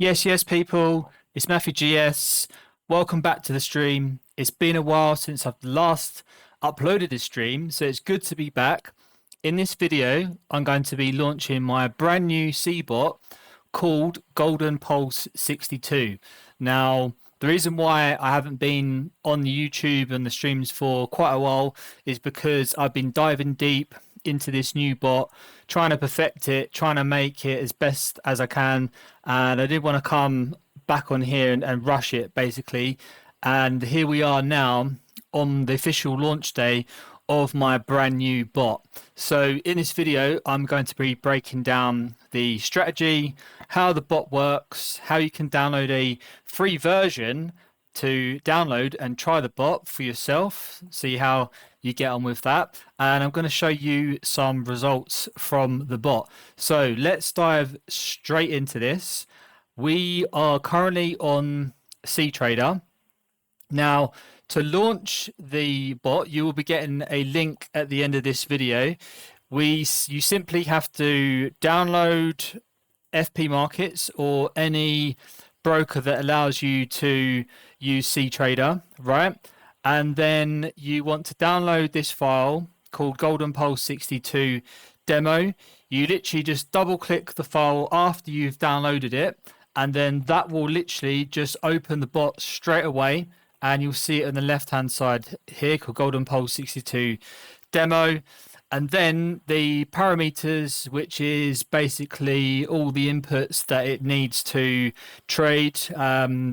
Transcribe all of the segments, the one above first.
Yes, people. It's Matthew GS. Welcome back to the stream. It's been a while since I've last uploaded a stream, so it's good to be back. In this video, I'm going to be launching my brand new cBot called Golden Pulse 62. Now, the reason why I haven't been on the YouTube and the streams for quite a while is because I've been diving deep into this new bot, trying to perfect it, trying to make it as best as I can. And I did want to come back on here and rush it basically. And here we are now on the official launch day of my brand new bot. So in this video, I'm going to be breaking down the strategy, how the bot works, how you can download a free version to download and try the bot for yourself, see how you get on with that. And I'm going to show you some results from the bot. So let's dive straight into this. We are currently on cTrader. Now, to launch the bot, you will be getting a link at the end of this video. You simply have to download FP Markets or any broker that allows you to use cTrader, right? And then you want to download this file called Golden Pulse 62 demo. You literally just double click the file after you've downloaded it, and then that will literally just open the bot straight away, and you'll see it on the left hand side here called Golden Pulse 62 demo. And then the parameters, which is basically all the inputs that it needs to trade,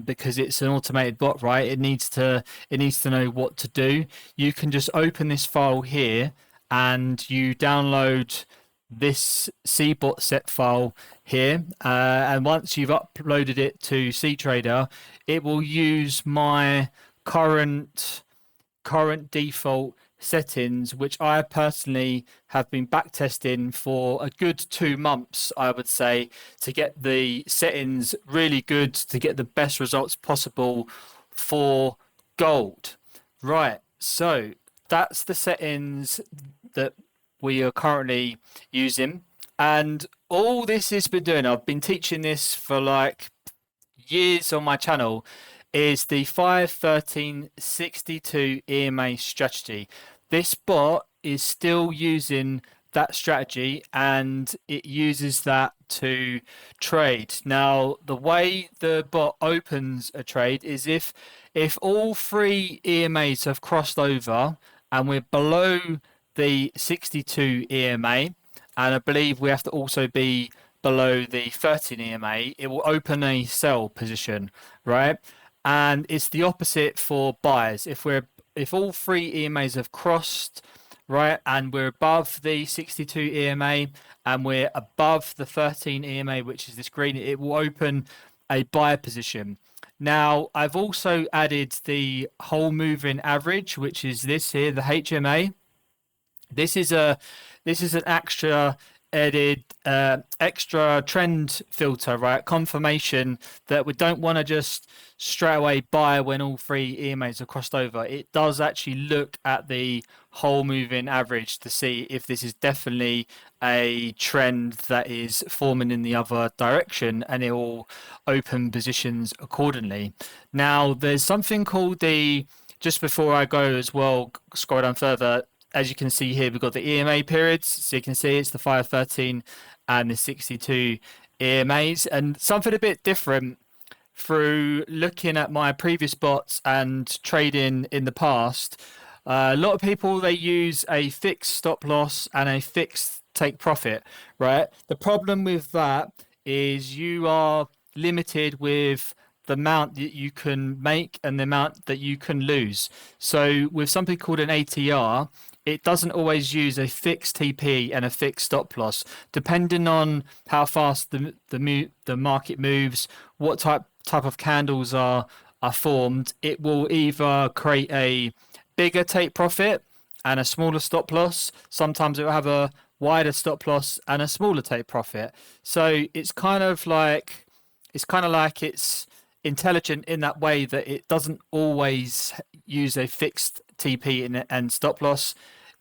because it's an automated bot, right? It needs to know what to do. You can just open this file here and you download this cBot set file here. And once you've uploaded it to cTrader, it will use my current default settings, which I personally have been backtesting for a good 2 months, I would say, to get the settings really good, to get the best results possible for gold. Right, so that's the settings that we are currently using. And all this has been doing, I've been teaching this for like years on my channel, is the 5-13-62 EMA strategy. This bot is still using that strategy and it uses that to trade. Now, the way the bot opens a trade is if all 3 EMAs have crossed over and we're below the 62 EMA, and I believe we have to also be below the 13 EMA, it will open a sell position, right? And it's the opposite for buyers. If all 3 EMAs have crossed, right, and we're above the 62 EMA and we're above the 13 EMA, which is this green, it will open a buyer position. Now, I've also added the whole moving average, which is this here, the HMA. This is an extra trend filter, right? Confirmation that we don't want to just straight away buy when all 3 EMAs are crossed over. It does actually look at the whole moving average to see if this is definitely a trend that is forming in the other direction, and it will open positions accordingly. Now, there's something called just before I go as well, scroll down further, as you can see here, we've got the EMA periods. So you can see it's the 5-13 and the 62 EMAs. And something a bit different through looking at my previous bots and trading in the past. A lot of people, they use a fixed stop loss and a fixed take profit, right? The problem with that is you are limited with the amount that you can make and the amount that you can lose. So with something called an ATR, it doesn't always use a fixed TP and a fixed stop loss. Depending on how fast the market moves, what type of candles are formed, it will either create a bigger take profit and a smaller stop loss. Sometimes it will have a wider stop loss and a smaller take profit. So it's kind of like it's intelligent in that way that it doesn't always use a fixed TP and stop loss.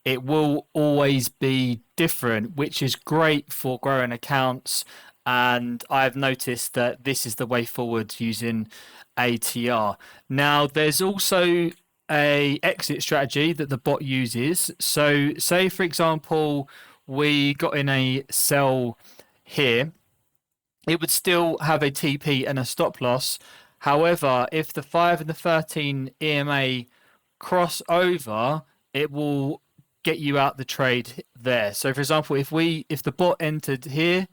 It will always be different, which is great for growing accounts and I've noticed that this is the way forward using ATR. Now, there's also a exit strategy that the bot uses. So say, for example, we got in a sell here, it would still have a TP and a stop loss. However, if the 5 and the 13 EMA cross over, it will get you out the trade there. So for example, if the bot entered here,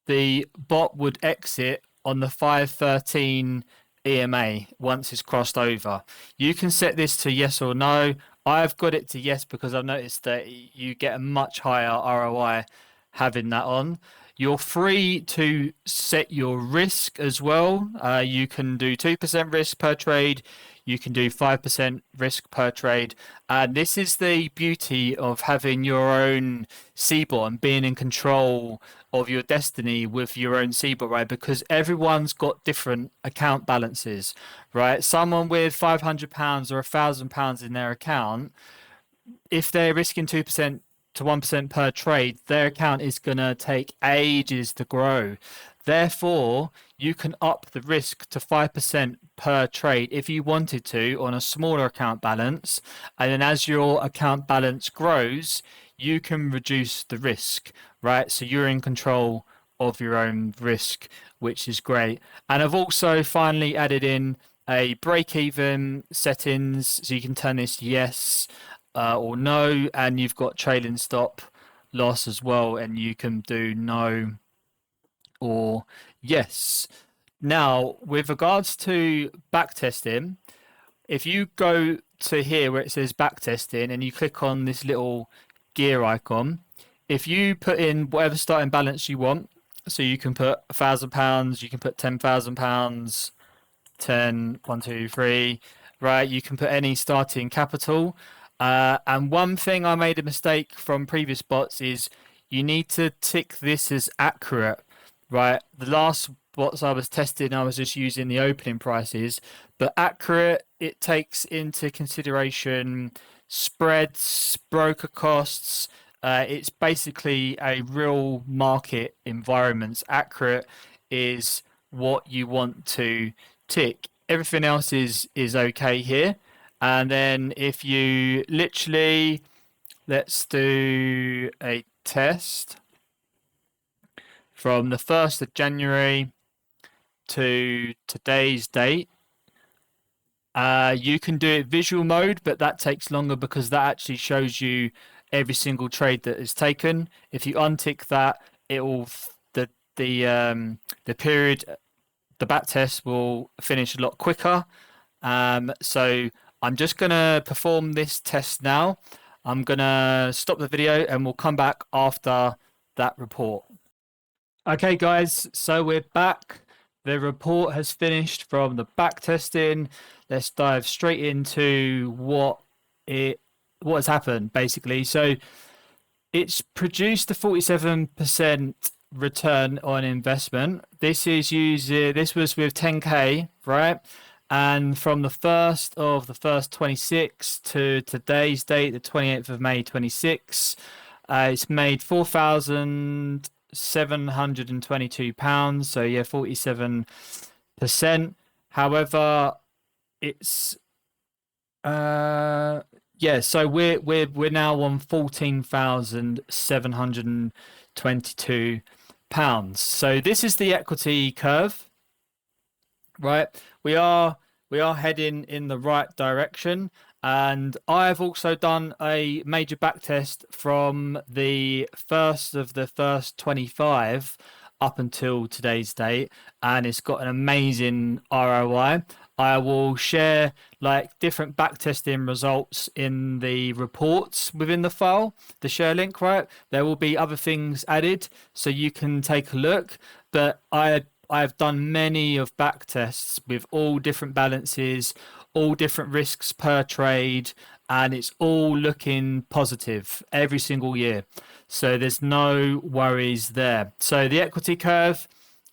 the bot would exit on the 513 EMA once it's crossed over. You can set this to yes or no. I've got it to yes because I've noticed that you get a much higher ROI having that on. You're free to set your risk as well. You can do 2% risk per trade. You can do 5% risk per trade. And this is the beauty of having your own cBot and being in control of your destiny with your own cBot, right? Because everyone's got different account balances, right? Someone with £500 or £1,000 in their account, if they're risking 2% to 1% per trade, their account is going to take ages to grow. Therefore, you can up the risk to 5% per trade if you wanted to on a smaller account balance. And then as your account balance grows, you can reduce the risk, right? So you're in control of your own risk, which is great. And I've also finally added in a break-even settings, so you can turn this yes or no, and you've got trailing stop loss as well, and you can do no or yes. Now, with regards to backtesting, if you go to here where it says backtesting and you click on this little gear icon, if you put in whatever starting balance you want, so you can put £1,000, you can put £10,000, 10, 1, 2, 3, right? You can put any starting capital. And one thing I made a mistake from previous bots is you need to tick this as accurate, right? The last bots I was testing, I was just using the opening prices, but accurate, it takes into consideration spreads, broker costs. It's basically a real market environment. Accurate is what you want to tick. Everything else is okay here. And then if you literally, let's do a test from the 1st of January to today's date. You can do it visual mode, but that takes longer because that actually shows you every single trade that is taken. If you untick that, it will the period, the back test will finish a lot quicker. So I'm just going to perform this test now. I'm going to stop the video and we'll come back after that report. Okay, guys, so we're back. The report has finished from the back testing. Let's dive straight into what has happened, basically. So it's produced a 47% return on investment. This was with 10K, right? And from the 1st of the 1st 26 to today's date, the 28th of May 26, it's made £4,722. So yeah, 47%. However, it's so we're now on £14,722. So this is the equity curve, right? We are heading in the right direction, and I've also done a major backtest from the 1st of the 1st 25 up until today's date, and it's got an amazing ROI. I will share like different backtesting results in the reports within the file, the share link, right? There will be other things added so you can take a look, but I've done many of back tests with all different balances, all different risks per trade, and it's all looking positive every single year. So there's no worries there. So the equity curve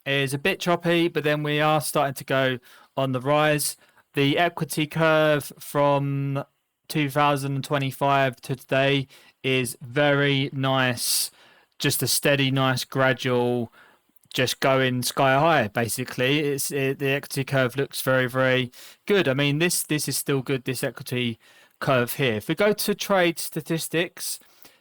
is a bit choppy, but then we are starting to go on the rise. The equity curve from 2025 to today is very nice, just a steady, nice, gradual just going sky high. Basically, the equity curve looks very, very good. I mean, this is still good. This equity curve here. If we go to trade statistics,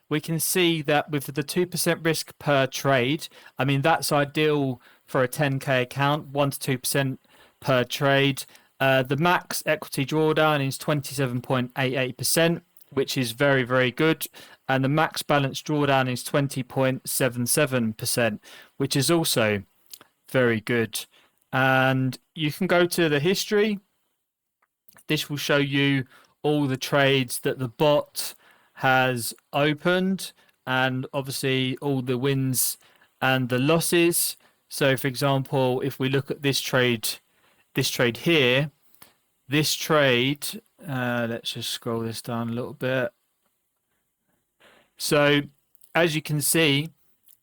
we can see that with the 2% risk per trade, I mean, that's ideal for a 10K account, 1 to 2% per trade. The max equity drawdown is 27.88%, which is very, very good. And the max balance drawdown is 20.77%, which is also very good. And you can go to the history. This will show you all the trades that the bot has opened, and obviously all the wins and the losses. So for example, if we look at this trade here, this trade, let's just scroll this down a little bit. So as you can see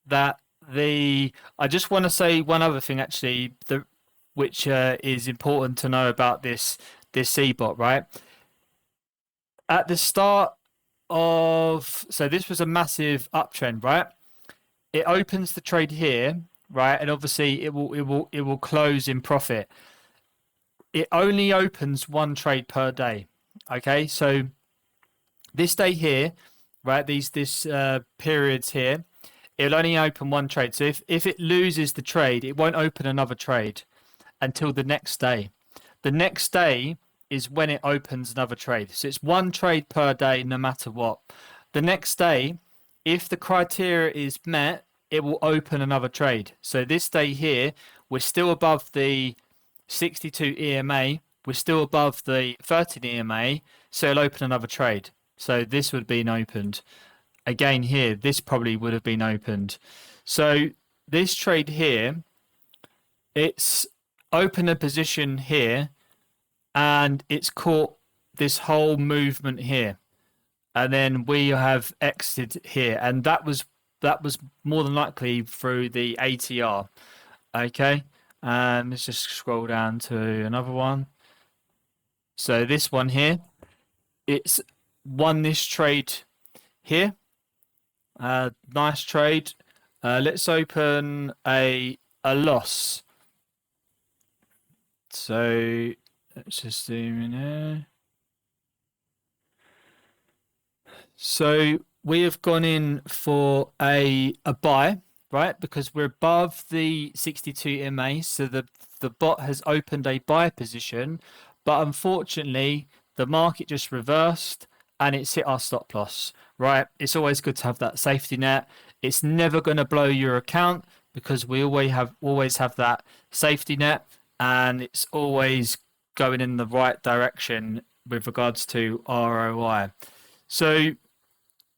that I just want to say one other thing actually, which is important to know about this cBot, right? At the start of, so this was a massive uptrend, right? It opens the trade here, right? And obviously it will close in profit. It only opens one trade per day. Okay, so this day here, right? This periods here, it'll only open one trade. So if it loses the trade, it won't open another trade until the next day. The next day is when it opens another trade. So it's one trade per day, no matter what. The next day, if the criteria is met, it will open another trade. So this day here, we're still above the 62 EMA. We're still above the 13 EMA. So it'll open another trade. So this would have been opened. Again here, this probably would have been opened. So this trade here, it's open a position here, and it's caught this whole movement here, and then we have exited here, and that was more than likely through the ATR. Okay, and let's just scroll down to another one. So this one here, it's won this trade here. Nice trade. Let's open a loss. So let's just zoom in here. So we have gone in for a buy, right? Because we're above the 62 EMA. So the bot has opened a buy position, but unfortunately the market just reversed and it's hit our stop loss, right? It's always good to have that safety net. It's never going to blow your account because we always have that safety net, and it's always going in the right direction with regards to ROI. So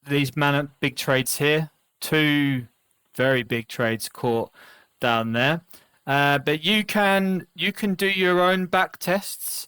these big trades here, 2 very big trades caught down there. But you can do your own back tests.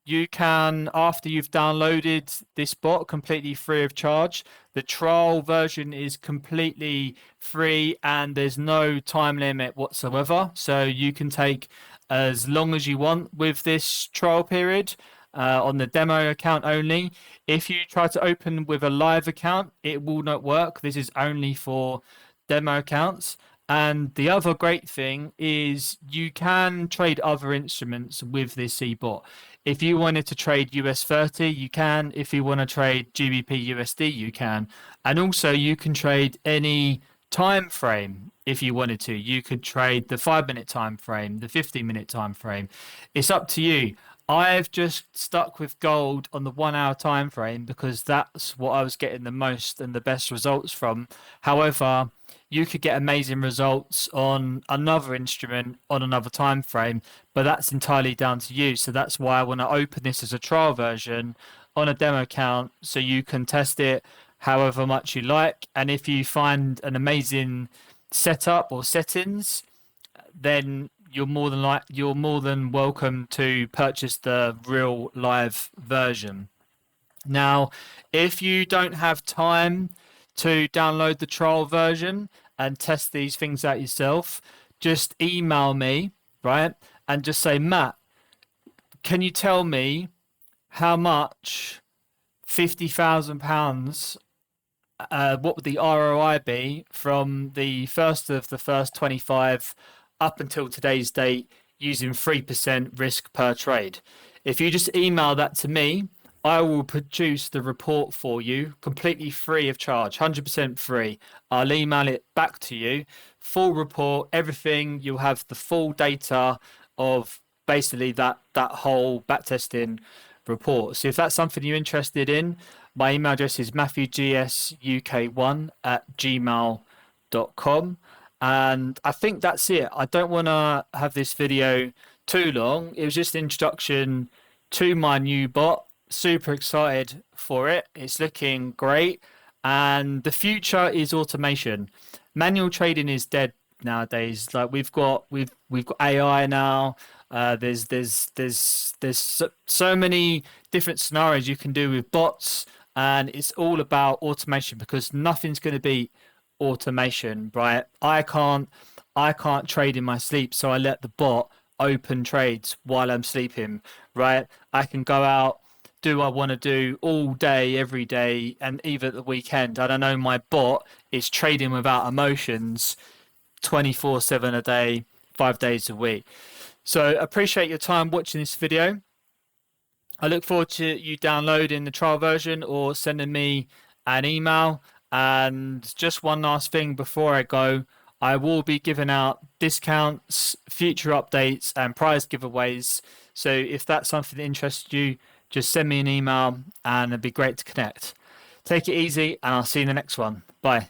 You can, after you've downloaded this bot completely free of charge. The trial version is completely free and there's no time limit whatsoever. So you can take as long as you want with this trial period on the demo account only. If you try to open with a live account, it will not work. This is only for demo accounts. And the other great thing is you can trade other instruments with this cBot. If you wanted to trade US30, you can. If you want to trade GBP USD, you can. And also you can trade any time frame if you wanted to. You could trade the 5-minute time frame, the 15-minute time frame. It's up to you. I've just stuck with gold on the 1 hour time frame because that's what I was getting the most and the best results from. However, you could get amazing results on another instrument on another time frame, but that's entirely down to you. So that's why I want to open this as a trial version on a demo account so you can test it however much you like. And if you find an amazing setup or settings, then you're more than welcome to purchase the real live version. Now, if you don't have time to download the trial version and test these things out yourself, just email me, right? And just say, Matt, can you tell me how much £50,000 what would the ROI be from the first of the first 25 up until today's date using 3% risk per trade. If you just email that to me, I will produce the report for you completely free of charge, 100% free. I'll email it back to you, full report, everything. You'll have the full data of basically that whole backtesting report. So if that's something you're interested in, my email address is matthewgsuk1@gmail.com. And I think that's it. I don't want to have this video too long. It was just an introduction to my new bot. Super excited for it. It's looking great. And the future is automation. Manual trading is dead nowadays. Like we've got AI now. There's so many different scenarios you can do with bots, and it's all about automation because nothing's going to beat automation, right? I can't trade in my sleep, so I let the bot open trades while I'm sleeping, right? I can go out, do what I want to do all day, every day, and even at the weekend. And I know my bot is trading without emotions 24/7 a day, 5 days a week. So appreciate your time watching this video. I look forward to you downloading the trial version or sending me an email. And just one last thing before I go, I will be giving out discounts, future updates, and prize giveaways. So if that's something that interests you, just send me an email and it'd be great to connect. Take it easy, and I'll see you in the next one. Bye.